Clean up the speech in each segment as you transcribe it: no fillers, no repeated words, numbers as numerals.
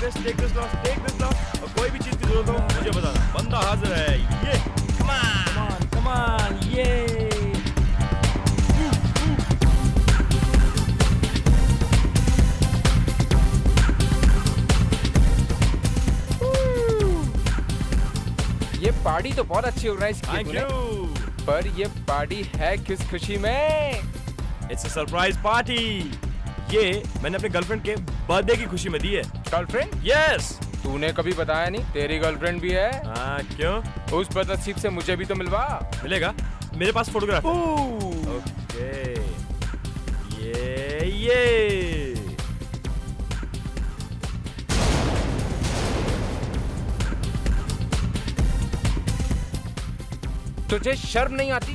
this, take this loss, take this loss. और कोई भी चीज की जरूरत हो मुझे बताना, बंदा हाजिर है। ये come on, ये ये पार्टी तो बहुत अच्छी ऑर्गेनाइज की तूने, पर ये पार्टी है किस खुशी में? It's a surprise party. ये मैंने अपने गर्लफ्रेंड के बर्थडे की खुशी में दी है। गर्लफ्रेंड? Yes. तूने कभी बताया नहीं तेरी गर्लफ्रेंड भी है? हाँ, क्यों? उस बदनसीब से मुझे भी तो मिलवा। मिलेगा, मेरे पास फोटोग्राफ है। ओके, ये तुझे शर्म नहीं आती?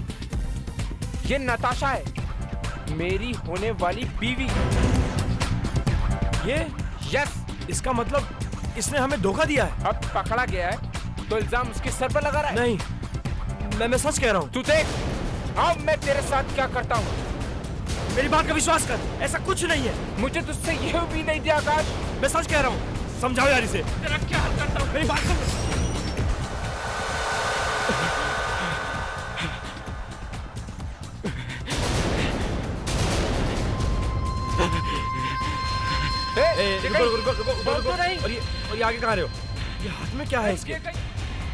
ये नताशा है, मेरी होने वाली बीवी। ये यस, इसका मतलब इसने हमें धोखा दिया है। अब पकड़ा गया है तो इल्जाम उसके सर पर लगा रहा है। नहीं, मैं सच कह रहा हूँ। तू देख अब मैं तेरे साथ क्या करता हूँ। मेरी बात का विश्वास कर, ऐसा कुछ नहीं है। मुझे तुझसे ये भी नहीं दिया आकाश। मैं सच कह रहा हूँ, समझाओ यार इसे। तेरा क्या हाल करता हूँ, मेरी बात सुन। रुको। और ये आगे कहाँ रहे हो? ये हाथ में क्या है इसके?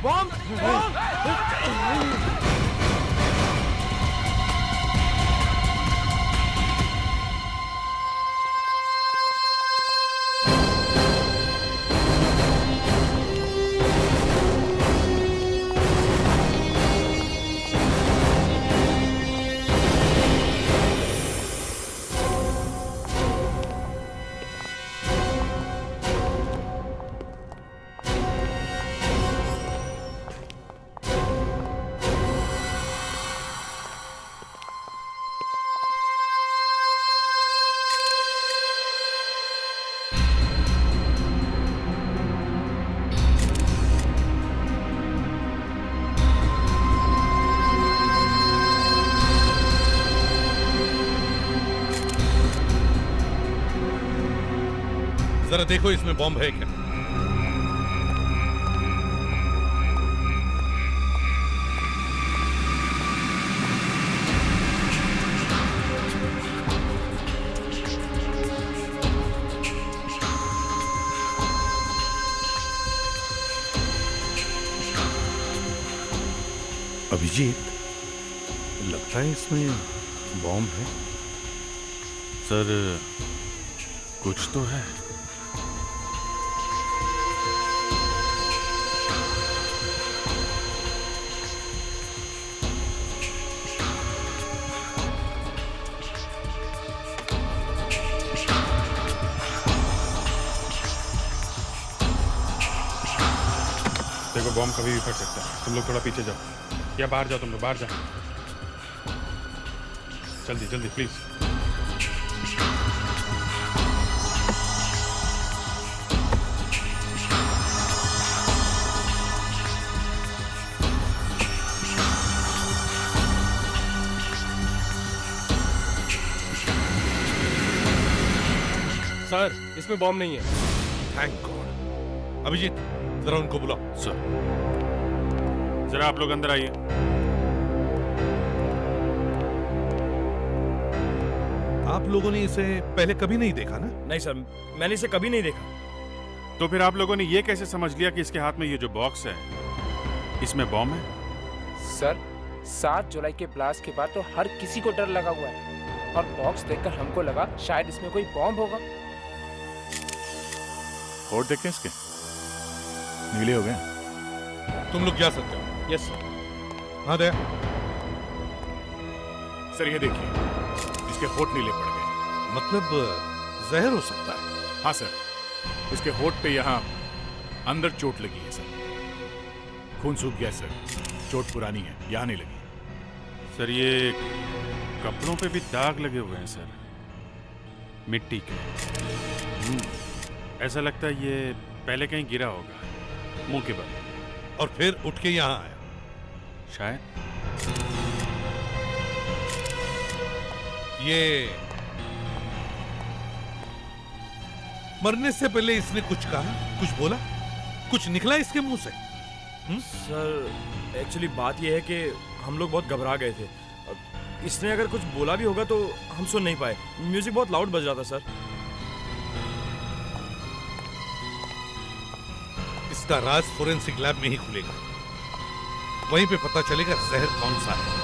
बॉम्ब! जरा देखो इसमें बॉम्ब है क्या? अभिजीत, लगता है इसमें बॉम्ब है। सर, कुछ तो है। देखो, बॉम्ब कभी भी फट सकता है। तुम लोग थोड़ा पीछे जाओ, या बाहर जाओ। तुम लोग बाहर जाओ, जल्दी जल्दी प्लीज। सर, इसमें बॉम्ब नहीं है। Thank God. अभिजीत, जरा उनको बुलाओ। सर, जरा आप लोग अंदर आइए। आप लोगों ने इसे पहले कभी नहीं देखा ना? नहीं सर, मैंने इसे कभी नहीं देखा। तो फिर आप लोगों ने ये कैसे समझ लिया कि इसके हाथ में ये जो बॉक्स है, इसमें बॉम्ब है? सर, 7 जुलाई के ब्लास्ट के बाद तो हर किसी को डर लगा हुआ है, और बॉक्स देखकर हमको लगा शायद इसमें कोई बॉम्ब होगा। और देखें इसके नीले हो गए। तुम लोग जा सकते हो। Yes sir. हाँ दया। सर, ये देखिए, इसके होठ नीले पड़ गए। मतलब जहर हो सकता है। हाँ सर, इसके होठ पे यहाँ अंदर चोट लगी है सर। खून सूख गया सर। चोट पुरानी है, यहाँ नहीं लगी। सर, ये कपड़ों पे भी दाग लगे हुए हैं सर, मिट्टी के। ऐसा लगता है ये पहले कहीं गिरा होगा, मुंह के बल, और फिर उठ के यहाँ आया शायद। मरने से पहले इसने कुछ कहा, कुछ बोला, कुछ निकला इसके मुंह से? सर एक्चुअली बात यह है कि हम लोग बहुत घबरा गए थे। इसने अगर कुछ बोला भी होगा तो हम सुन नहीं पाए। म्यूजिक बहुत लाउड बज रहा था सर। इसका राज फोरेंसिक लैब में ही खुलेगा, वहीं पे पता चलेगा जहर कौन सा है।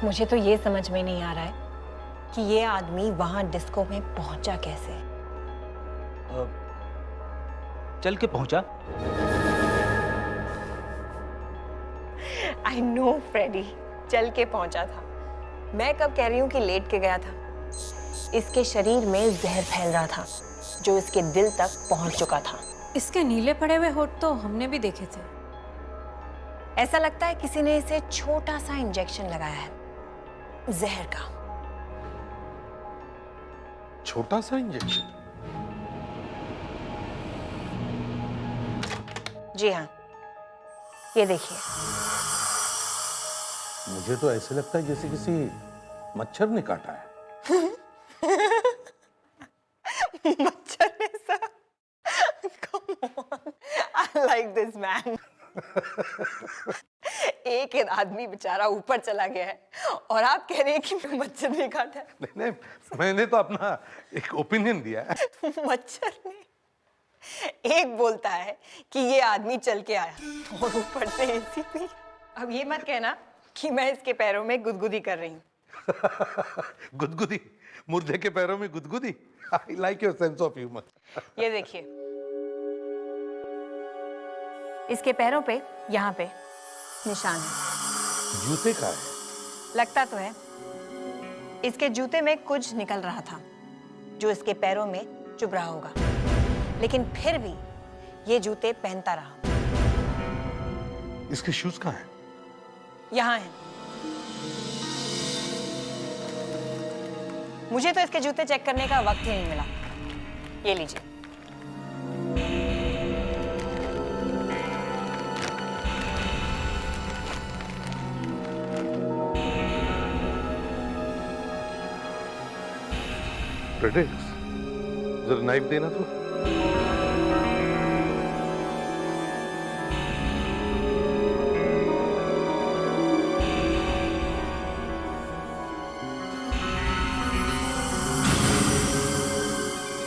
मुझे तो ये समझ में नहीं आ रहा है कि ये आदमी वहां डिस्को में पहुंचा कैसे। चल के पहुंचा। आई नो फ्रेडी, चल के पहुंचा था। मैं कब कह रही हूँ कि लेट के गया था। इसके शरीर में जहर फैल रहा था जो इसके दिल तक पहुंच चुका था। इसके नीले पड़े हुए होठ तो हमने भी देखे थे। ऐसा लगता है किसी ने इसे छोटा सा इंजेक्शन लगाया है जहर का। छोटा सा इंजेक्शन? जी हाँ, ये देखिए। मुझे तो ऐसे लगता है जैसे किसी मच्छर ने काटा है। मच्छर ने sir? Come on, I like this man. एक आदमी बेचारा ऊपर चला गया है और आप कह रहे हैं कि मच्छर ने काटा है। नहीं नहीं, मैंने तो अपना एक ओपिनियन दिया है। मच्छर ने एक बोलता है कि ये आदमी चल के आया और ऊपर से एसीपी। अब ये मत कहना कि मैं इसके पैरों में गुदगुदी कर रही हूँ। गुदगुदी? मुर्दे के पैरों में गुदगुदी? I like your sense of humor. ये देखिए, इसके पैरों पे यहाँ पे निशान है। जूते का है? लगता तो है। इसके जूते में कुछ निकल रहा था जो इसके पैरों में चुभ रहा होगा, लेकिन फिर भी ये जूते पहनता रहा। इसके शूज कहाँ हैं? यहाँ है। मुझे तो इसके जूते चेक करने का वक्त ही नहीं मिला। ये लीजिए। प्रेडिक्स, जरा नाइफ देना तो।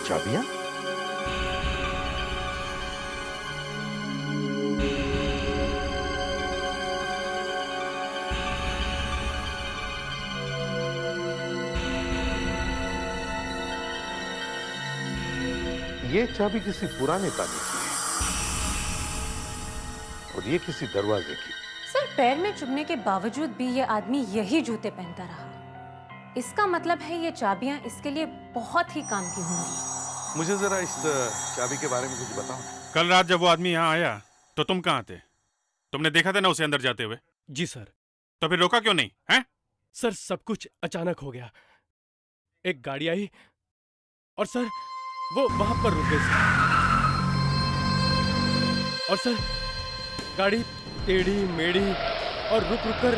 चाबियां? ये चाबी किसी पुराने ताले की है और ये किसी दरवाजे की। सर, पैर में चुभने के बावजूद भी ये आदमी यही जूते पहनता रहा। इसका मतलब है ये चाबियां इसके लिए बहुत ही काम की होंगी। मुझे जरा इस चाबी के बारे में कुछ बताओ। कल रात जब वो आदमी यहाँ आया तो तुम कहाँ थे? तुमने देखा था ना उसे अंदर जाते हुए? जी सर। तो फिर रोका क्यों नहीं है? सर सब कुछ अचानक हो गया। एक गाड़ी आई और सर वो वहां पर रुक गई सर। और सर गाड़ी टेढ़ी मेढ़ी और रुक रुक कर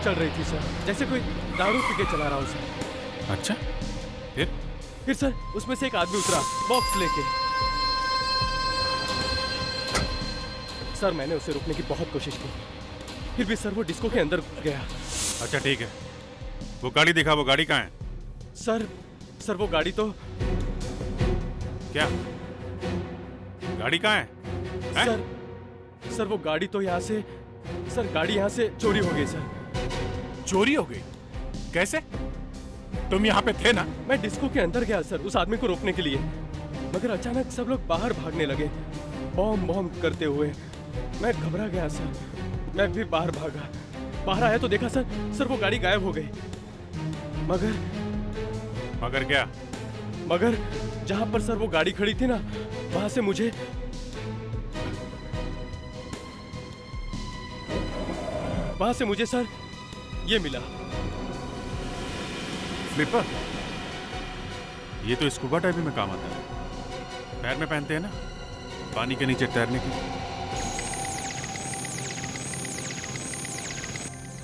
चल रही थी सर, जैसे कोई दारू पी के चला रहा हो सर। अच्छा, फिर सर उसमें से एक आदमी उतरा बॉक्स लेके। सर मैंने उसे रोकने की बहुत कोशिश की, फिर भी सर वो डिस्को के अंदर घुस गया। अच्छा ठीक है, वो गाड़ी दिखा। वो गाड़ी कहाँ है? सर वो गाड़ी तो क्या गाड़ी कहाँ है? सर वो गाड़ी तो यहाँ से, सर गाड़ी यहाँ से चोरी हो गई सर। चोरी हो गई? कैसे? तुम यहाँ पे थे ना? मैं डिस्को के अंदर गया सर उस आदमी को रोकने के लिए, मगर अचानक सब लोग बाहर भागने लगे बॉम्ब करते हुए। मैं घबरा गया सर, मैं भी बाहर भागा। बाहर आया तो देखा सर वो गाड़ी गायब हो गई। मगर क्या? मगर जहां पर सर वो गाड़ी खड़ी थी ना, वहां से मुझे सर ये मिला। फ्लिपर? ये तो स्कूबा डाइविंग में काम आता है। पैर में पहनते हैं ना, पानी के नीचे तैरने की।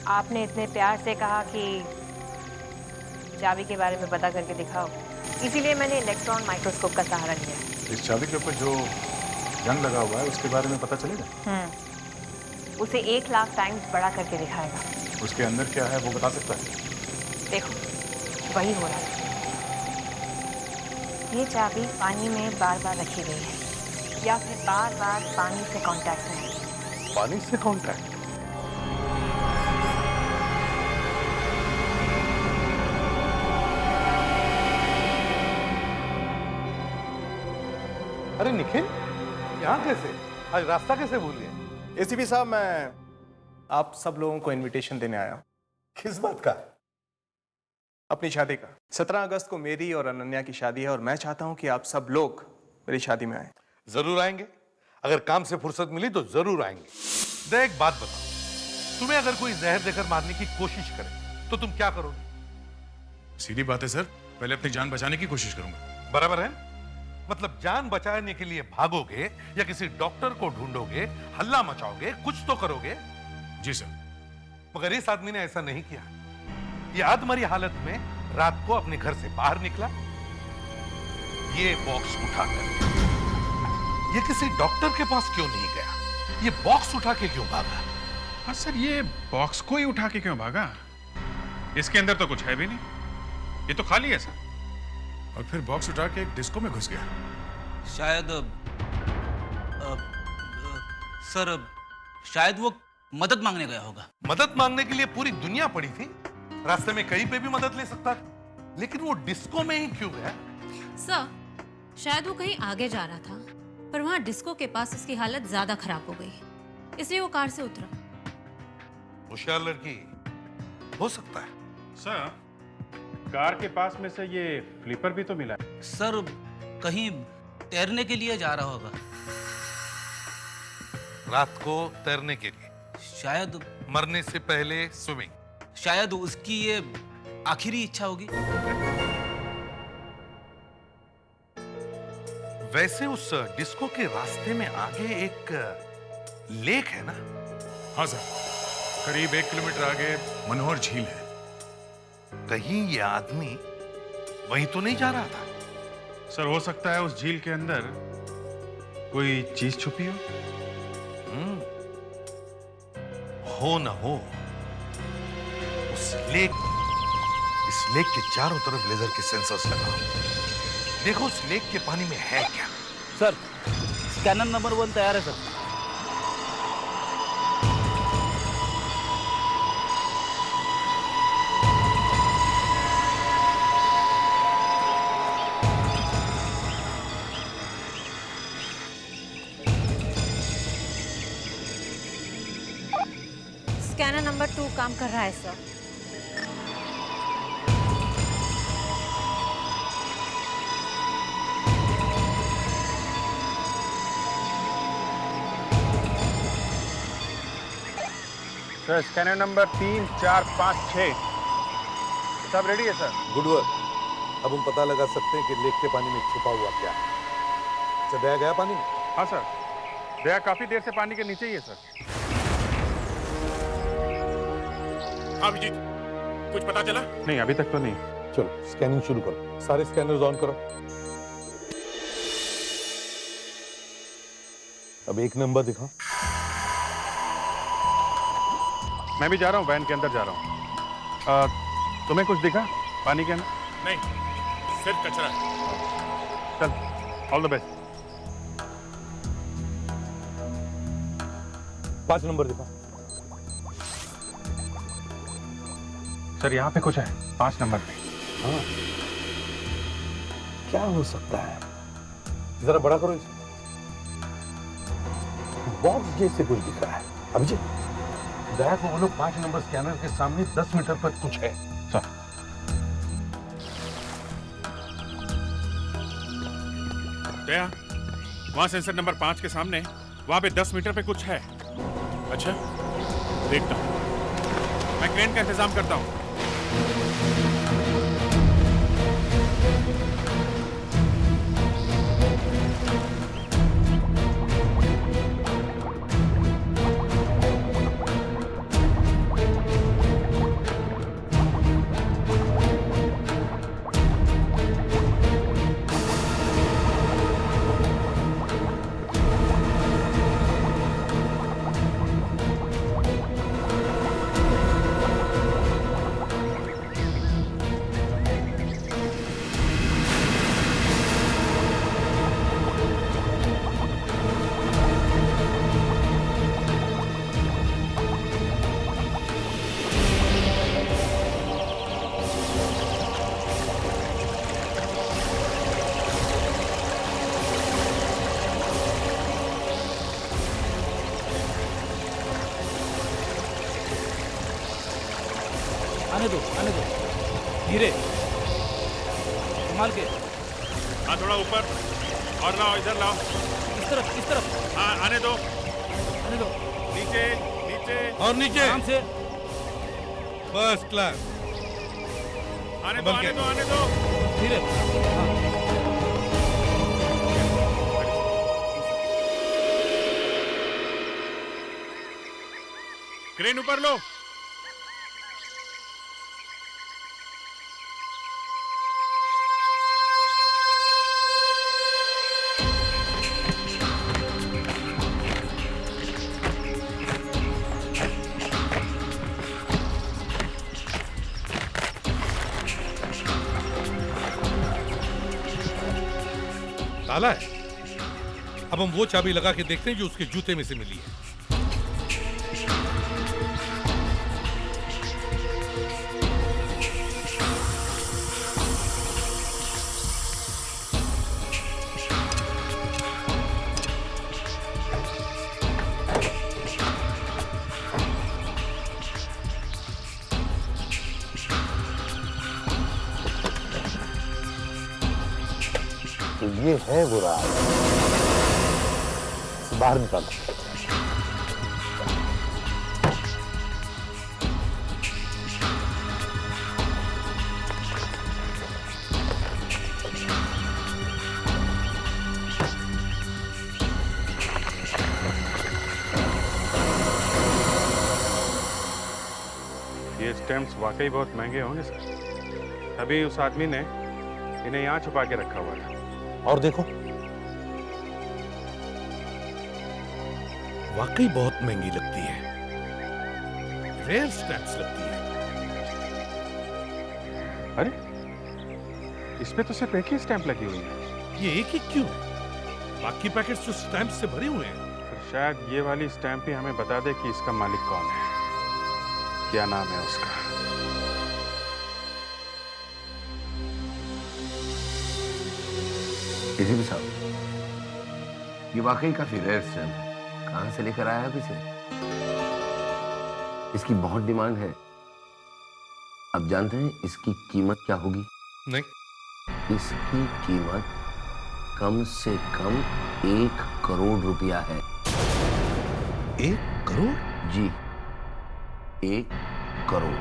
आपने इतने प्यार से कहा कि चाबी के बारे में पता करके दिखाओ, इसीलिए मैंने इलेक्ट्रॉन माइक्रोस्कोप का सहारा लिया। इस चाबी के ऊपर जो जंग लगा हुआ है उसके बारे में पता चलेगा? उसे 1 लाख टाइम्स बड़ा करके दिखाएगा। उसके अंदर क्या है वो बता सकता है? देखो, वही हो रहा है। ये चाबी पानी में बार बार रखी गई है, या फिर बार बार पानी से कांटेक्ट में है। पानी से कांटेक्ट? अरे निखिल, यहाँ कैसे? आज रास्ता कैसे भूल गए? एसीपी साहब, मैं आप सब लोगों को इनविटेशन देने आया हूँ। किस बात का? अपनी शादी का। 17 अगस्त को मेरी और अनन्या की शादी है और मैं चाहता हूँ कि आप सब लोग मेरी शादी में आए। जरूर आएंगे। अगर काम से फुर्सत मिली तो जरूर आएंगे। देख, एक बात बताओ, तुम्हें अगर कोई जहर देकर मारने की कोशिश करे तो तुम क्या करोगे? सीधी बात है सर, पहले अपनी जान बचाने की कोशिश करूंगा। बराबर है? मतलब जान बचाने के लिए भागोगे या किसी डॉक्टर को ढूंढोगे, हल्ला मचाओगे, कुछ तो करोगे। जी सर। मगर इस आदमी ने ऐसा नहीं किया। ये आधमरी हालत में रात को अपने घर से बाहर निकला, ये बॉक्स उठाकर। ये किसी डॉक्टर के पास क्यों नहीं गया? ये बॉक्स उठा के क्यों भागा? हाँ सर, ये बॉक्स को ही उठा के क्यों भागा? इसके अंदर तो कुछ है भी नहीं, ये तो खाली है सर। और फिर बॉक्स उठा के एक डिस्को में घुस गया। शायद सर, शायद वो मदद मांगने गया होगा। मदद मांगने के लिए पूरी दुनिया पड़ी थी, रास्ते में कहीं पे भी मदद ले सकता था, लेकिन वो डिस्को में ही क्यों गया? सर, शायद वो कहीं आगे जा रहा था, पर वहाँ डिस्को के पास उसकी हालत ज्यादा खराब हो गई, इसलिए वो कार से उतरा। होशियार लड़की हो सकता है। सर, कार के पास में से ये फ्लिपर भी तो मिला। सर, कहीं तैरने के लिए जा रहा होगा। रात को तैरने के लिए? शायद मरने से पहले स्विमिंग? शायद उसकी ये आखिरी इच्छा होगी। वैसे उस डिस्को के रास्ते में आगे एक लेक है ना? हाँ सर, करीब 1 किलोमीटर आगे मनोहर झील है। कहीं ये आदमी वहीं तो नहीं जा रहा था? सर, हो सकता है उस झील के अंदर कोई चीज छुपी हो। हो ना हो, इस लेक के चारों तरफ लेजर के सेंसर्स लगाओ। देखो उस लेक के पानी में है क्या? सर, स्कैनर नंबर 1 तैयार है सर। स्कैनर नंबर 2 काम कर रहा है सर। सर, स्कैनर नंबर 3, 4, 5, 6 सब रेडी है सर। Good work. अब हम पता लगा सकते हैं कि लेक के पानी में छुपा हुआ क्या है। अच्छा, दया गया पानी में? हाँ सर, दया काफी देर से पानी के नीचे ही है सर। हाँ अभिजीत, कुछ पता चला? नहीं, अभी तक तो नहीं। चलो स्कैनिंग शुरू करो, सारे स्कैनर्स ऑन करो। अब 1 नंबर दिखाओ। मैं भी जा रहा हूँ, वैन के अंदर जा रहा हूँ। तुम्हें कुछ दिखा पानी के अंदर? नहीं, सिर्फ कचरा है। चल, ऑल द बेस्ट। 5 नंबर दिखाओ। सर, यहाँ पे कुछ है 5 नंबर पे। हाँ, क्या हो सकता है? जरा बड़ा करो इसे। बॉक्स जैसे कुछ दिख रहा है। अभिजीत, दया को बोलो 5 नंबर स्कैनर के सामने 10 मीटर पर कुछ है। सर, दया, वहां सेंसर नंबर 5 के सामने, वहां पे 10 मीटर पे कुछ है। अच्छा, देखता हूँ। मैं क्रेन का इंतजाम करता हूँ। आने दो धीरे संभाल के। हाँ थोड़ा ऊपर और लाओ, इधर लाओ। इस तरफ हाँ आने दो। नीचे नीचे और नीचे आराम से। First class. आने दो आने दो आने दो। धीरे क्रेन ऊपर लो। ताला है। अब हम वो चाबी लगा के देखते हैं जो उसके जूते में से मिली है। ये है बुरा, बाहर निकालो। ये स्टैम्प्स वाकई बहुत महंगे होंगे सर। तभी उस आदमी ने इन्हें यहाँ छुपा के रखा हुआ था। और देखो, वाकई बहुत महंगी लगती है, रेयर स्टैम्प्स लगती है। अरे इस पे तो सिर्फ एक ही स्टैंप लगी हुई है। ये एक ही क्यों है? बाकी पैकेट्स तो स्टैम्प से भरे हुए हैं। फिर शायद ये वाली स्टैंप ही हमें बता दे कि इसका मालिक कौन है, क्या नाम है उसका। एसीपी साहब, ये वाकई काफी रेयर स्टैम्प है। कहां से लेकर आया आप इसे? इसकी बहुत डिमांड है। आप जानते हैं इसकी कीमत क्या होगी? नहीं। इसकी कीमत कम से कम 1 करोड़ रुपया है। 1 करोड़? जी, 1 करोड़।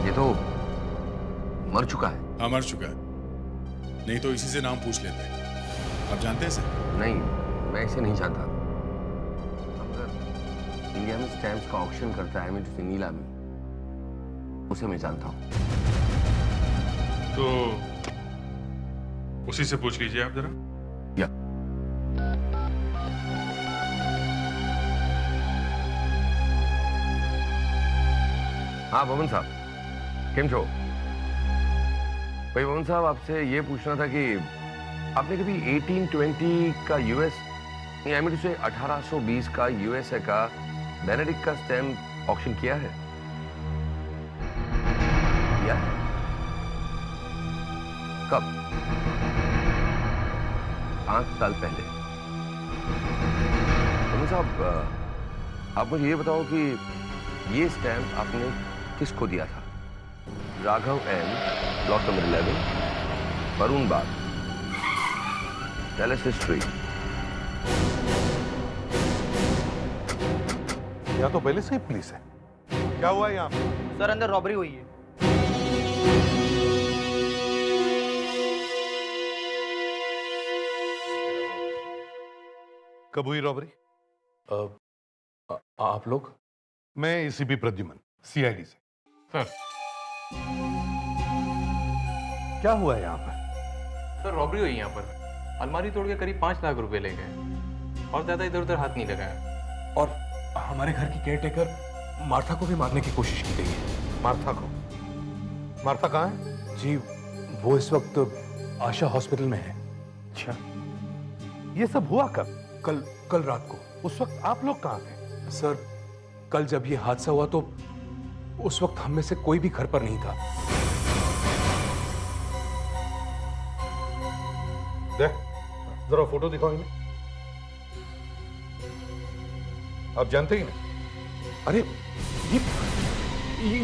ये तो मर चुका है। हाँ मर चुका है, नहीं तो इसी से नाम पूछ लेते। आप जानते हैं इसे? नहीं, मैं इसे नहीं जानता। अगर इंडिया में स्टैम्प्स का ऑक्शन करता है मिस्टर नीलामी, उसे मैं जानता हूँ। तो उसी से पूछ लीजिए आप जरा। या हाँ भवन साहब, केम छो? भाई भवन साहब, आपसे ये पूछना था कि आपने कभी 1820 का यूएस, आई मीन टू से 1820 का यूएसए का बेनेडिक्ट का स्टैम्प ऑक्शन किया है? किया है? कब? 5 साल पहले। भवन साहब, आप मुझे ये बताओ कि ये स्टैम्प आपने किसको दिया था? Raghav M, block number 11, Varun Bagh, palace street. यहाँ तो पहले से ही पुलिस है। क्या हुआ है यहाँ पे? सर अंदर रॉबरी हुई है। कब हुई रॉबरी? आप लोग? मैं एसीपी प्रद्युमन, सीआईडी से। क्या हुआ है यहाँ पर? सर रॉबरी हुई यहाँ पर। अलमारी तोड़ के करीब 5 लाख रुपए ले गए और ज्यादा इधर उधर हाथ नहीं लगाया। और हमारे घर की केयरटेकर मार्था को भी मारने की कोशिश की गई है। मार्था को? मार्था कहाँ है? जी वो इस वक्त आशा हॉस्पिटल में है। अच्छा, ये सब हुआ कब? कल रात को। उस वक्त आप लोग कहाँ थे? सर कल जब ये हादसा हुआ तो उस वक्त हम में से कोई भी घर पर नहीं था। देख, जरा फोटो दिखाओ इन्हें। आप जानते ही नहीं? अरे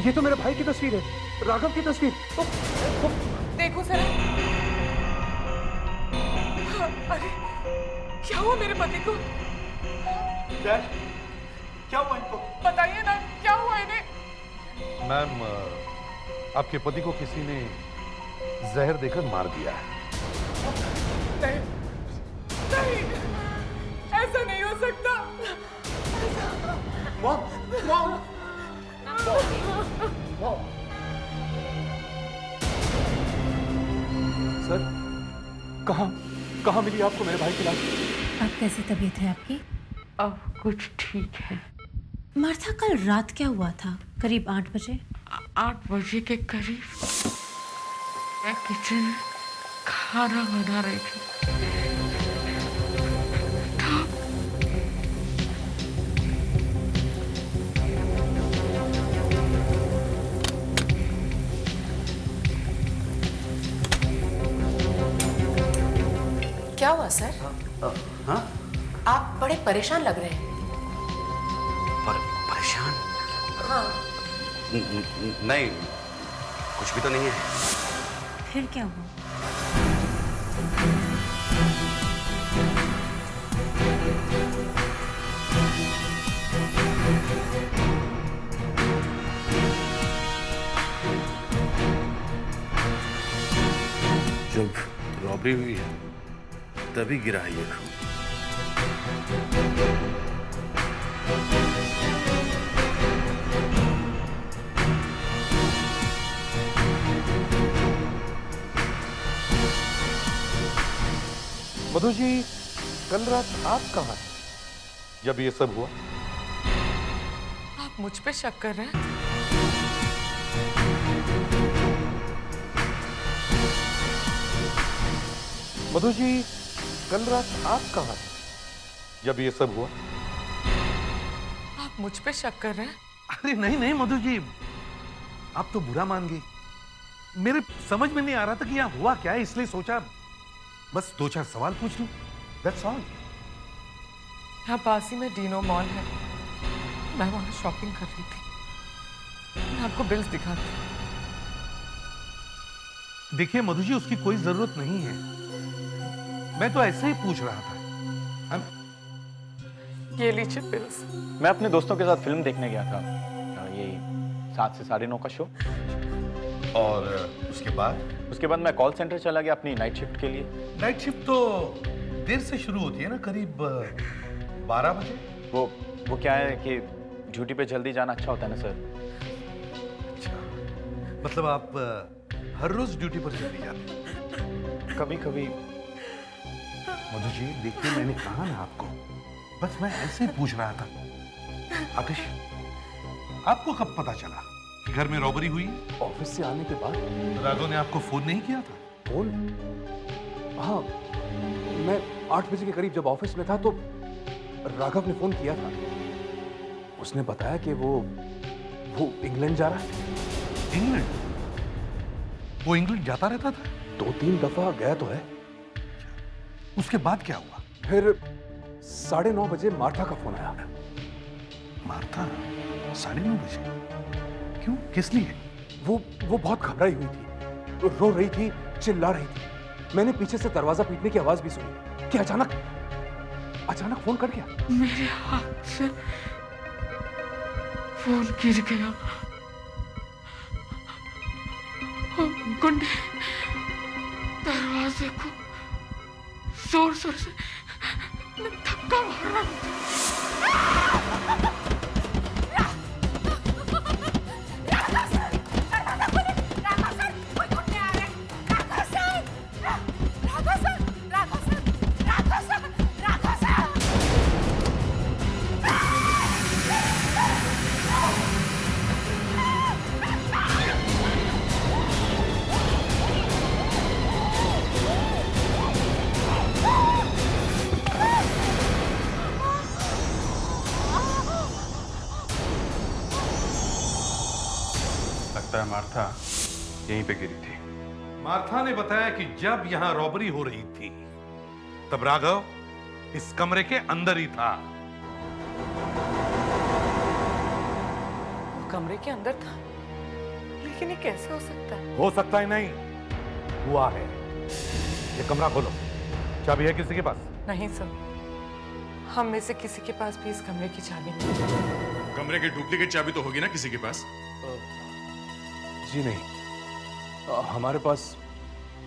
ये तो मेरे भाई की तस्वीर है, राघव की तस्वीर। देखो सर। अरे क्या हुआ मेरे पति को? क्या हुआ इनको? बताइए ना क्या हुआ इन्हें? मैम, आपके पति को किसी ने जहर देकर मार दिया है। नहीं, नहीं, ऐसा नहीं हो सकता। मॉम। सर कहाँ मिली आपको मेरे भाई की लाश? अब कैसी तबीयत है आपकी? अब कुछ ठीक है। मार्था कल रात क्या हुआ था? करीब 8 बजे? 8 बजे के करीब मैं किचन में खाना बना रही थी। क्या हुआ सर? हाँ? आप बड़े परेशान लग रहे हैं। परेशान? हाँ। नहीं, कुछ भी तो नहीं है। फिर क्या हुआ? जब रॉबरी हुई है तभी गिरा है ये खून। मधु जी, कल रात आप कहाँ थे जब ये सब हुआ? आप मुझ पे शक कर रहे हैं? मधु जी, कल रात आप कहाँ थे जब ये सब हुआ? आप मुझ पे शक कर रहे हैं? अरे नहीं नहीं मधु जी, आप तो बुरा मान गई। मेरे समझ में नहीं आ रहा था कि यहाँ हुआ क्या है, इसलिए सोचा बस 2-4 सवाल पूछ लूं। That's all। यहाँ पास ही में डीनो मॉल है, मैं वहां शॉपिंग कर रही थी। मैं आपको बिल्स दिखाती हूँ। देखिए मधु जी, उसकी कोई जरूरत नहीं है, मैं तो ऐसे ही पूछ रहा था। ये लीजिए बिल्स। मैं अपने दोस्तों के साथ फिल्म देखने गया था, ये 7 से 9:30 का शो। और उसके बाद मैं कॉल सेंटर चला गया अपनी नाइट शिफ्ट के लिए। नाइट शिफ्ट तो देर से शुरू होती है ना, करीब 12 बजे। वो क्या है कि ड्यूटी पे जल्दी जाना अच्छा होता है ना सर। अच्छा, मतलब आप हर रोज ड्यूटी पर जल्दी जाते हैं? कभी कभी। मधु जी देखिए, मैंने कहा ना आपको, बस मैं ऐसे ही पूछ रहा था। आतिश, आपको कब पता चला कि घर में रॉबरी हुई? ऑफिस से आने के बाद। राघव ने आपको फोन नहीं किया था? फोन? हाँ, मैं 8 बजे के करीब जब ऑफिस में था तो राघव ने फोन किया था। उसने बताया कि वो इंग्लैंड जा रहा है। इंग्लैंड? वो इंग्लैंड जाता रहता था? 2-3 दफा गया तो है। उसके बाद क्या हुआ? फिर 9:30 बजे मार्था का फोन आया। मार्था? 9:30 बजे? क्यों, किस लिए? वो बहुत घबराई हुई थी, रो रही थी, चिल्ला रही थी। मैंने पीछे से दरवाजा पीटने की आवाज भी सुनी कि अचानक फोन कट गया। मेरे हाथ से फोन गिर गया। गुंडे दरवाजे को जोर जोर से धक्का मार रहा लगता है मार्था यहीं पे गिरी थी। मार्था ने बताया कि जब यहां रॉबरी हो रही थी तब राघव इस कमरे के अंदर ही था। कमरे के अंदर था, लेकिन ये कैसे हो सकता है? हो सकता है नहीं, हुआ है। ये कमरा खोलो, चाबी है किसी के पास? नहीं सर, हम में से किसी के पास भी इस कमरे की चाबी नहीं। कमरे की डुप्लीकेट चाबी तो होगी ना किसी के पास? जी नहीं, हमारे पास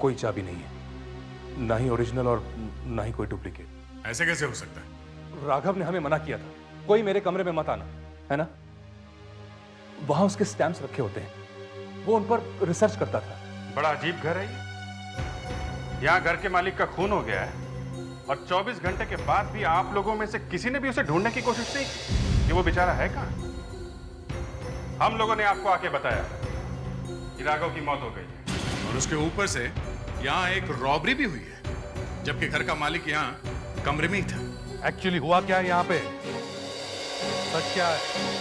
कोई चाबी नहीं है, ना ही ओरिजिनल और ना ही कोई डुप्लीकेट। ऐसे कैसे हो सकता है? राघव ने हमें मना किया था, कोई मेरे कमरे में मत आना, है ना? वहां उसके स्टैम्प्स रखे होते हैं, वो उन पर रिसर्च करता था। बड़ा अजीब घर है ये। यहाँ घर के मालिक का खून हो गया है और 24 घंटे के बाद भी आप लोगों में से किसी ने भी उसे ढूंढने की कोशिश नहीं की कि वो बेचारा है कहाँ। हम लोगों ने आपको आके बताया कि राघव की मौत हो गई है और उसके ऊपर से यहाँ एक रॉबरी भी हुई है, जबकि घर का मालिक यहाँ कमरे में ही था। एक्चुअली हुआ क्या है यहाँ पे? सच क्या है?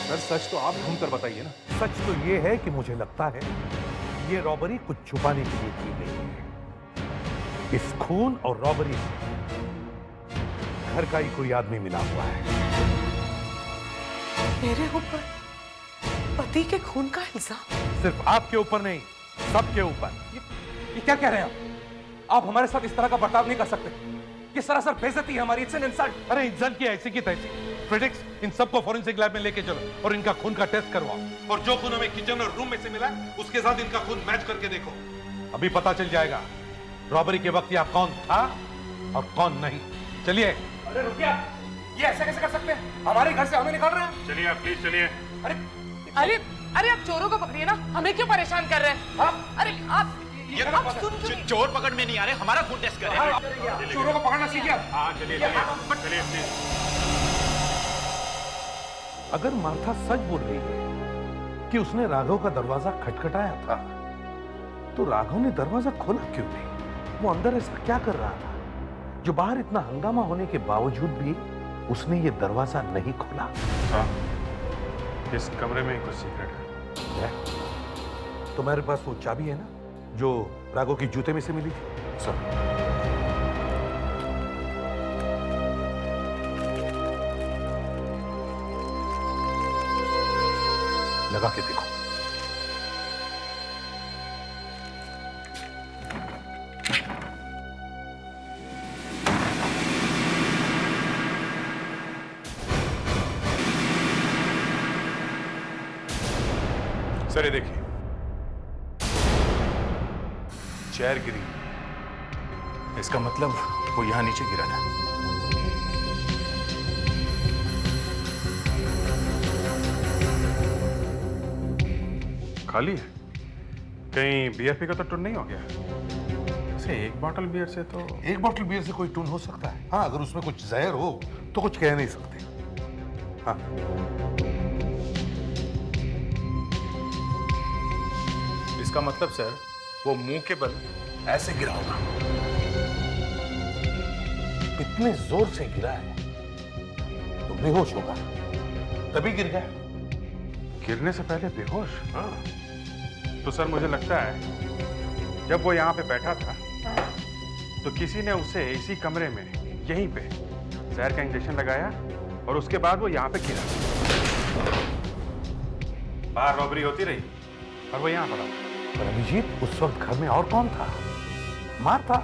सर सच तो आप ढूंढ कर बताइए ना। सच तो ये है कि मुझे लगता है ये रॉबरी कुछ छुपाने के लिए की गई है। इस खून और रॉबरी में घर का ही कोई आदमी मिला हुआ है। मेरे ऊपर पति के खून का इल्जाम? सिर्फ आपके ऊपर नहीं, सबके ऊपर। ये क्या कह रहे हैं आप हमारे साथ इस तरह का बर्ताव नहीं कर सकते। ये सरासर बेइज्जती है हमारी। It's an insult. अरे इंसल्ट की ऐसी की तैसी। प्रेडिक्स, इन सबको फॉरेंसिक लैब में लेके चलो और इनका खून का टेस्ट करवाओ, और जो खून हमें किचन और रूम में से मिला उसके साथ इनका खून मैच करके देखो। अभी पता चल जाएगा रॉबरी के वक्त यहाँ कौन था और कौन नहीं। चलिए। अरे रुकिए, ये ऐसे कैसे कर सकते हैं? हमारे घर से हमें निकाल रहे हैं। चलिए आप प्लीज चलिए। अरे अरे अरे आप चोरों को पकड़िए ना, हमें क्यों परेशान कर रहे हैं? अरे आप चोर पकड़ में नहीं आ रहे, हमारा खून टेस्ट कर रहे हैं। चोरों को पकड़ना सीखिए। हाँ चलिए चलिए प्लीज। अगर मार्था सच बोल रही है कि उसने राघव का दरवाजा खटखटाया था, तो राघव ने दरवाजा खोला क्यों नहीं? वो अंदर ऐसा क्या कर रहा था जो बाहर इतना हंगामा होने के बावजूद भी उसने ये दरवाजा नहीं खोला? हाँ, इस कमरे में कुछ सीक्रेट है। तुम्हारे पास वो चाबी है ना जो राघव की जूते में से मिली थी? सर लगा के देखो। सर ये देखिए, चेयर गिरी, इसका मतलब वो यहां नीचे गिरा था। खाली है, कहीं बियर पी का तो टून नहीं हो गया? वैसे एक बॉटल बियर से तो एक बॉटल बियर से कोई टून हो सकता है। हाँ, अगर उसमें कुछ जहर हो तो कुछ कह नहीं सकते। हाँ, इसका मतलब सर वो मुंह के बल ऐसे गिरा होगा। इतने जोर से गिरा है तो बेहोश होगा, तभी गिर गया। गिरने से पहले बेहोश? हाँ। तो सर मुझे लगता है जब वो यहाँ पे बैठा था तो किसी ने उसे इसी कमरे में यहीं पे जहर का इंजेक्शन लगाया और उसके बाद वो यहाँ पे गिरा। बाहर रॉबरी होती रही और वो यहाँ पड़ा। पर अभिजीत, उस वक्त घर में और कौन था? मार्था।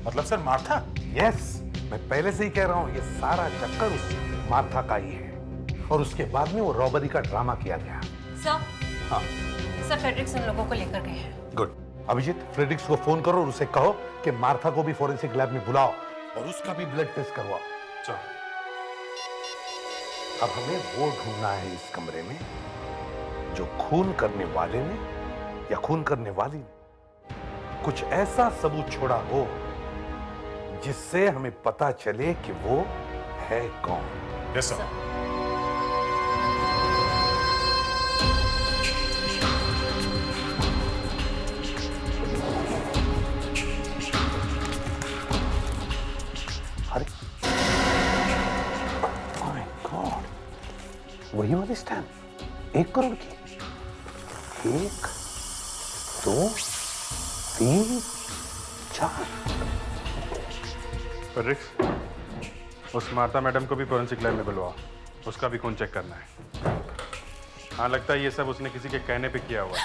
मतलब सर मार्था? यस, मैं पहले से ही कह रहा हूँ ये सारा चक्कर उस मार्था का ही है। और उसके बाद में वो रॉबरी का ड्रामा किया गया। सर, हाँ सर फ्रेडरिक्स उन लोगों को लेकर गए हैं। गुड। अभिजीत, फ्रेडरिक्स को फोन करो और उसे कहो कि मार्था को भी फोरेंसिक लैब में बुलाओ और उसका भी ब्लड टेस्ट करवाओ। चलो। अब हमें वो ढूंढना है इस कमरे में जो खून करने वाले ने या खून करने वाली ने कुछ ऐसा सबूत छोड़ा हो जिससे हमें पता चले कि वो है कौन। Yes sir. अरे माय गॉड, वही वाली स्टैम्प 1 करोड़ की। 1 2 3 4। फ्रेडरिक्स, उस मार्था मैडम को भी फोरेंसिक लैब में बुलवाओ, उसका भी खून चेक करना है। हाँ, लगता है ये सब उसने किसी के कहने पे किया हुआ है।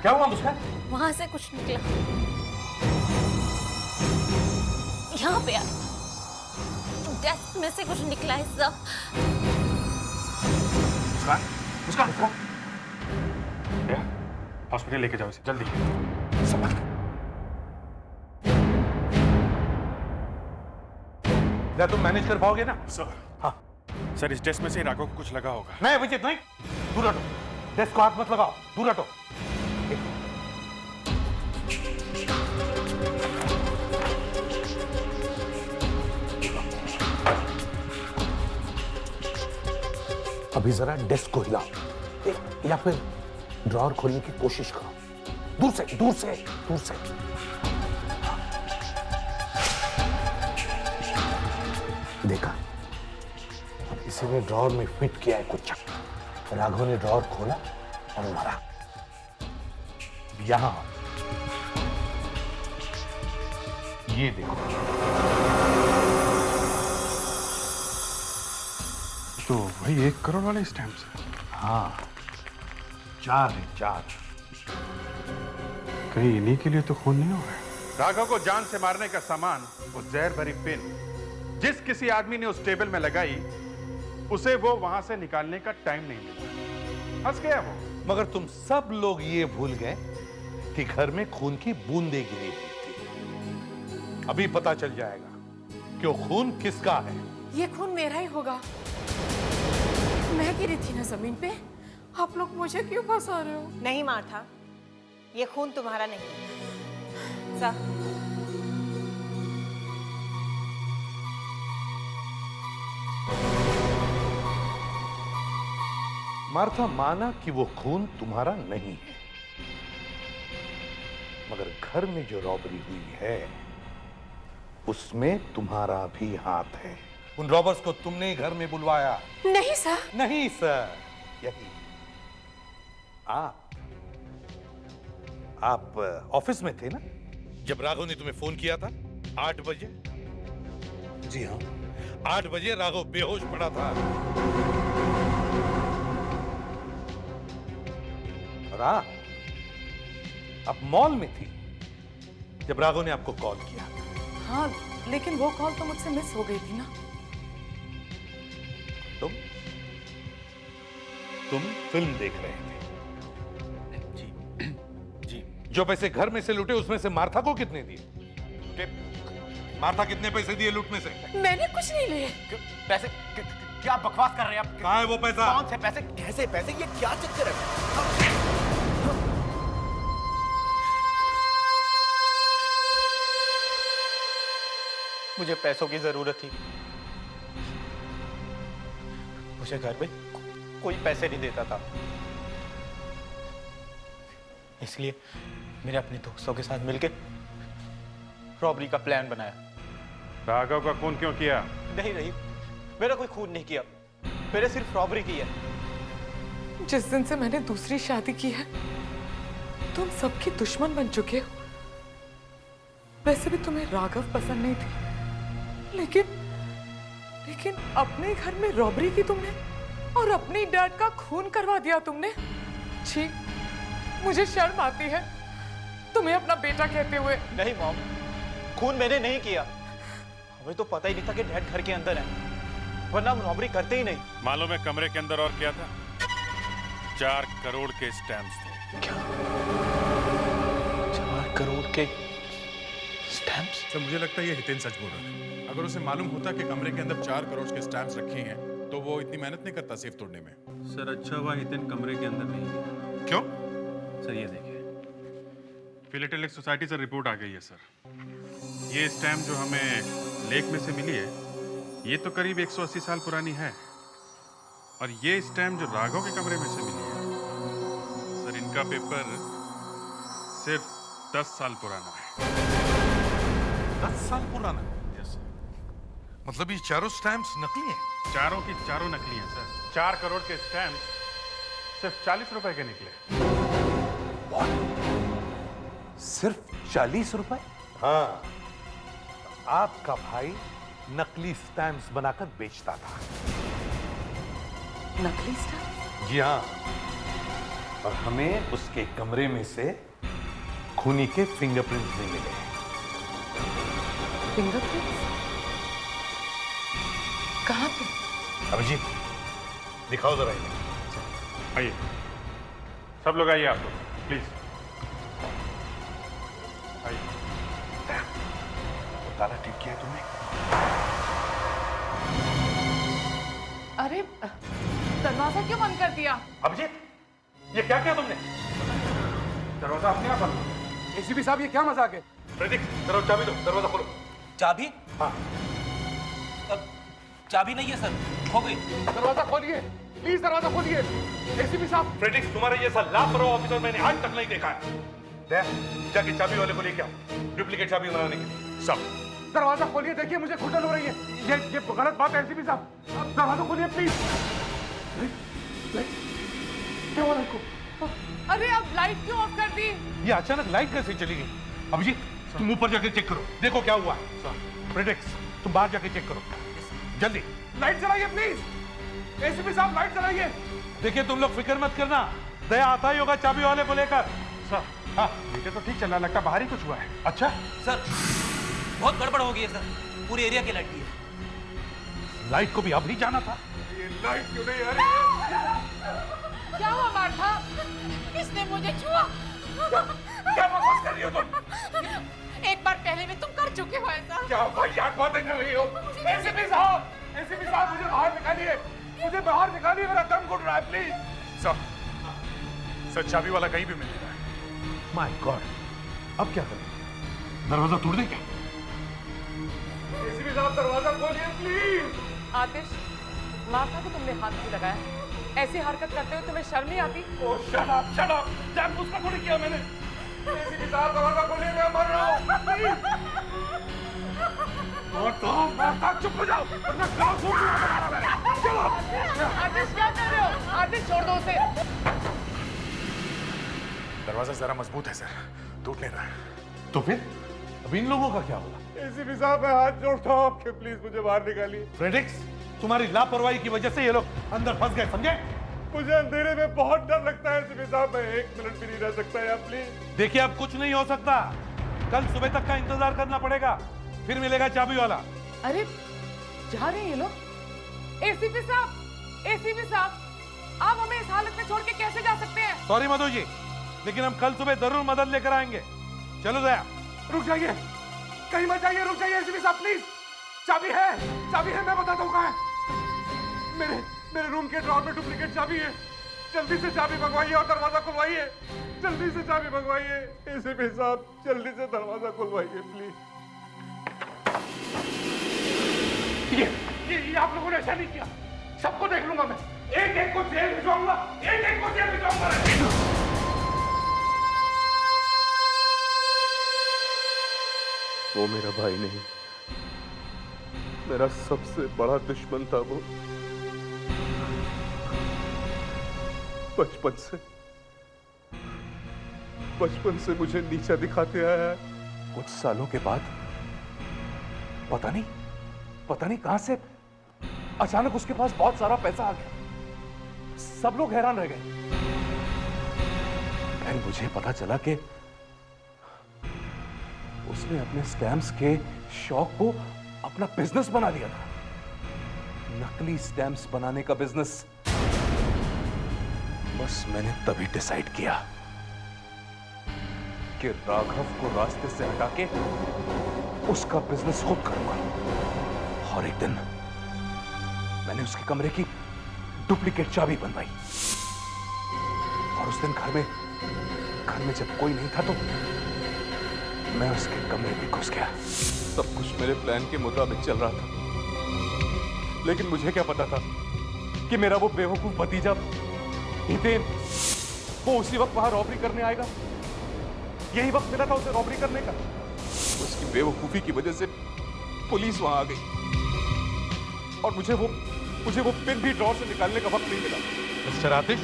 क्या हुआ मुस्कान? वहां से कुछ निकला, यहाँ पे डेस्क में से कुछ निकला है सर। मुस्कान, हॉस्पिटल लेके जाओ इसे जल्दी। क्या तुम मैनेज कर पाओगे ना? सर। हाँ सर, इस डेस्क में से राघव को कुछ लगा होगा। नहीं अभिजीत, नहीं, दूर हटो। डेस्क को हाथ मत लगाओ, दूर हटो। अभी जरा डेस्क को हिलाओ या फिर ड्रॉअर खोलने की कोशिश करो। दूर से, दूर से, दूर से। देखा, किसी ने ड्रॉअर में फिट किया है कुछ। राघव ने ड्रॉअर खोला और मारा। यहां ये देखो, तो वही 1 करोड़ वाले स्टैम्प्स हैं। हाँ, 4 है, 4। कहीं इन्हीं के लिए तो खून नहीं हो रहा है। राघव को जान से मारने का सामान, वो जहर भरी पिन जिस किसी आदमी ने उस टेबल में लगाई, उसे वो वहां से निकालने का टाइम नहीं मिला। हंस गया वो। मगर तुम सब लोग ये भूल गए कि घर में खून की बूंदें गिरी हुई थी। अभी पता चल जाएगा कि वो खून किसका है। ये खून मेरा ही होगा। मैं गिरी थी ना जमीन पे। आप लोग मुझे क्यों फंसा रहे हो? नहीं मार्था, ये खून तुम्हारा नहीं। सर, मार्था माना कि वो खून तुम्हारा नहीं है, मगर घर में जो रॉबरी हुई है उसमें तुम्हारा भी हाथ है। उन रॉबर्स को तुमने ही घर में बुलवाया। नहीं सर। नहीं सर, यही आप ऑफिस में थे ना जब राघव ने तुम्हें फोन किया था 8 बजे? जी हाँ, 8 बजे राघव बेहोश पड़ा था। और आप मॉल में थी जब राघव ने आपको कॉल किया। हाँ, लेकिन वो कॉल तो मुझसे मिस हो गई थी ना। तुम फिल्म देख रहे थे। जी। जो पैसे घर में से लूटे उसमें से मार्था को कितने दिए? मार्था कितने पैसे दिए लूटने से? मैंने कुछ नहीं लिए। पैसे? क्या बकवास कर रहे हैं आप? कहाँ है वो पैसा? कौन से पैसे? कैसे पैसे? ये क्या चक्कर है? मुझे पैसों की जरूरत थी। मुझे घर में कोई पैसे नहीं देता था, इसलिए मैंने अपने दोस्तों के साथ मिलकर रॉबरी का प्लान बनाया। राघव का खून क्यों किया? नहीं, मेरा कोई खून नहीं किया, मैंने सिर्फ रॉबरी की है। जिस दिन से मैंने दूसरी शादी की है, तुम सबके दुश्मन बन चुके हो। वैसे भी तुम्हें राघव पसंद नहीं थी, लेकिन अपने घर में रॉबरी की तुमने और अपने डैड का खून करवा दिया तुमने। छी, मुझे शर्म आती है तुम्हें अपना बेटा कहते हुए। नहीं मॉम, खून मैंने नहीं किया। हमें तो पता ही नहीं था कि डैड घर के अंदर है, वरना हम रॉबरी करते ही नहीं। मालूम है कमरे के अंदर और क्या था? 4 करोड़ के स्टैम्प्स थे। क्या? 4 करोड़ के स्टैम्प्स? सर मुझे लगता है ये हितेन सच बोल रहा है। अगर उसे मालूम होता कि कमरे के अंदर 4 करोड़ के स्टैम्प्स रखे हैं तो वो इतनी मेहनत नहीं करता सेफ तोड़ने में। सर अच्छा हुआ हितेन कमरे के अंदर नहीं है। क्यों? सर ये देखिए, फिलेटेलिक सोसाइटी से रिपोर्ट आ गई है सर। ये स्टैम्प जो हमें लेक में से मिली है, ये तो करीब 180 साल पुरानी है। और ये स्टैम्प जो राघव के कमरे में से मिली है, सर इनका पेपर सिर्फ 10 साल पुराना है। 10 साल पुराना? Yes sir. मतलब ये चारों स्टैम्प्स नकली हैं? चारों की चारों नकली हैं सर। 4 करोड़ के स्टैम्प सिर्फ 40 रुपए के निकले। सिर्फ 40 रुपए? हाँ, आपका भाई नकली स्टैम्प्स बनाकर बेचता था। नकली स्टैम्प? जी हाँ, और हमें उसके कमरे में से खूनी के फिंगरप्रिंट्स भी मिले। फिंगरप्रिंट्स? कहाँ पे? अभिजीत, दिखाओ जरा इन्हें। आइए, सब लोग आइए, आप लोग प्लीज आइए। ताला ठीक किया है तुमने? अरे दरवाजा क्यों बंद कर दिया? अभिजीत, ये क्या किया तुमने? दरवाजा अपने आप बंद। एसीपी साहब ये क्या मजाक है? प्रतीक, जरा चाबी दो, दरवाजा खोलो। चाबी? हाँ। चाबी नहीं है सर, खो गई। दरवाजा खोलिए, प्लीज दरवाजा खोलिए। एसीपी साहब। फ्रेडिक्स, तुम्हारे जैसा लापरवाह ऑफिसर मैंने आज तक नहीं देखा है। जाके चाबी वाले को लेके आओ, डुप्लीकेट चाबी बनाने के लिए। सब दरवाजा खोलिए, देखिए मुझे घुटन हो रही है। ये गलत बात है एसीपी साहब। आप दरवाजा खोलिए प्लीज। क्या हुआ इनको? अरे अब लाइट क्यों ऑफ कर दी? ये अचानक लाइट कैसे चली गई? अभिजीत, तुम ऊपर जाके चेक करो, देखो क्या हुआ है। फ्रेडिक्स, तुम बाहर जाके चेक करो, जल्दी। लाइट जलाइए प्लीज। एसीपी साहब लाइट जलाइए। देखिए तुम लोग फिक्र मत करना, दया आता ही होगा चाबी वाले को लेकर। सर, हाँ, ये तो ठीक चल रहा, लगता बाहर ही कुछ हुआ है। अच्छा सर, बहुत गड़बड़ हो गई है सर, पूरे एरिया की लाइट की है। लाइट को भी अब ही जाना था। ये लाइट क्यों नहीं आ रही है? क्या हुआ मार्था? किसने मुझे छुआ? क्या बकवास कर रही हो तुम? एक बार पहले भी तुम कर चुके हो ऐसा। क्या वाहियात बातें कर रही हो? एसीपी साहब, एसीपी साहब मुझे बाहर निकालिए, मुझे बाहर निकालिए, मेरा दम घुट रहा है प्लीज। सर चाबी वाला कहीं भी मिल रहा है। माय गॉड, अब क्या करें? दरवाजा तोड़ दें क्या? एसीपी साहब दरवाजा खोलिए प्लीज। आतिश, मार्था को तुमने हाथ क्यों लगाया? ऐसी हरकत करते हुए तुम्हें शर्म नहीं आती? ओह शट अप, शट अप। जानबूझकर थोड़ी किया मैंने। एसीपी साहब दरवाजा खोलिए, मैं मर रहा हूं प्लीज। मार्था चुप हो जाओ, वरना गांव छोड़ दूंगा मैं। चलो। आतिश क्या कर रहे हो? आतिश छोड़ दो उसे। दरवाजा जरा मजबूत है सर, टूट नहीं रहा है। तो फिर अब इन लोगों का क्या होगा? एसीपी साहब मैं हाथ जोड़ता हूं आपके, प्लीज मुझे बाहर निकालिए। फ्रेडिक्स, तुम्हारी लापरवाही की वजह से ये लोग अंदर फंस गए, समझे? मुझे अंधेरे में बहुत डर लगता है एसीपी साहब, मैं 1 मिनट भी नहीं रह सकता यार प्लीज। देखिए अब कुछ नहीं हो सकता, कल सुबह तक का इंतजार करना पड़ेगा, फिर मिलेगा चाबी वाला। अरे जा रहे हैं ये लोग। एसीपी साहब, आप हमें इस हालत में छोड़ के कैसे जा सकते हैं? सॉरी मधु जी, लेकिन हम कल सुबह जरूर मदद लेकर आएंगे। चलो दया। रुक जाइए, कहीं मत जाइए, रुक जाइए एसीपी साहब प्लीज। चाबी है, मैं बताता हूँ कहाँ है। मेरे रूम के ड्रॉर में डुप्लीकेट चाबी है, जल्दी से चाबी मंगवाइए और दरवाजा खुलवाइए। जल्दी से चाबी मंगवाइए एसीपी साहब, जल्दी से दरवाजा खुलवाइए प्लीज। ये आप लोगों ने ऐसा नहीं किया, सबको देख लूंगा मैं, एक एक को जेल भिजवाऊंगा, एक एक को जेल भिजवाऊंगा। वो मेरा भाई नहीं, मेरा सबसे बड़ा दुश्मन था वो। बचपन से मुझे नीचा दिखाते आया है। कुछ सालों के बाद पता नहीं कहां से अचानक उसके पास बहुत सारा पैसा आ गया। सब लोग हैरान रह गए। फिर मुझे पता चला कि उसने अपने स्कैम्स के शौक को अपना बिजनेस बना लिया था, नकली स्टैम्प्स बनाने का बिजनेस। बस मैंने तभी डिसाइड किया कि राघव को रास्ते से हटा के उसका बिजनेस खुद करूंगा। और एक दिन मैंने उसके कमरे की डुप्लीकेट चाबी बनवाई और उस दिन घर में जब कोई नहीं था तो मैं उसके कमरे में घुस गया। सब कुछ मेरे प्लान के मुताबिक चल रहा था, लेकिन मुझे क्या पता था कि मेरा वो बेवकूफ भतीजा हितेन वो उसी वक्त वहां रॉबरी करने आएगा। यही वक्त मिला था उसे रॉबरी करने का। उसकी बेवकूफी की वजह से पुलिस वहां आ गई और मुझे वो पिन भी ड्रॉर से निकालने का वक्त नहीं मिला। मिस्टर आतिश,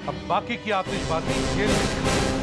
अब बाकी की आतिशबाजी जेल में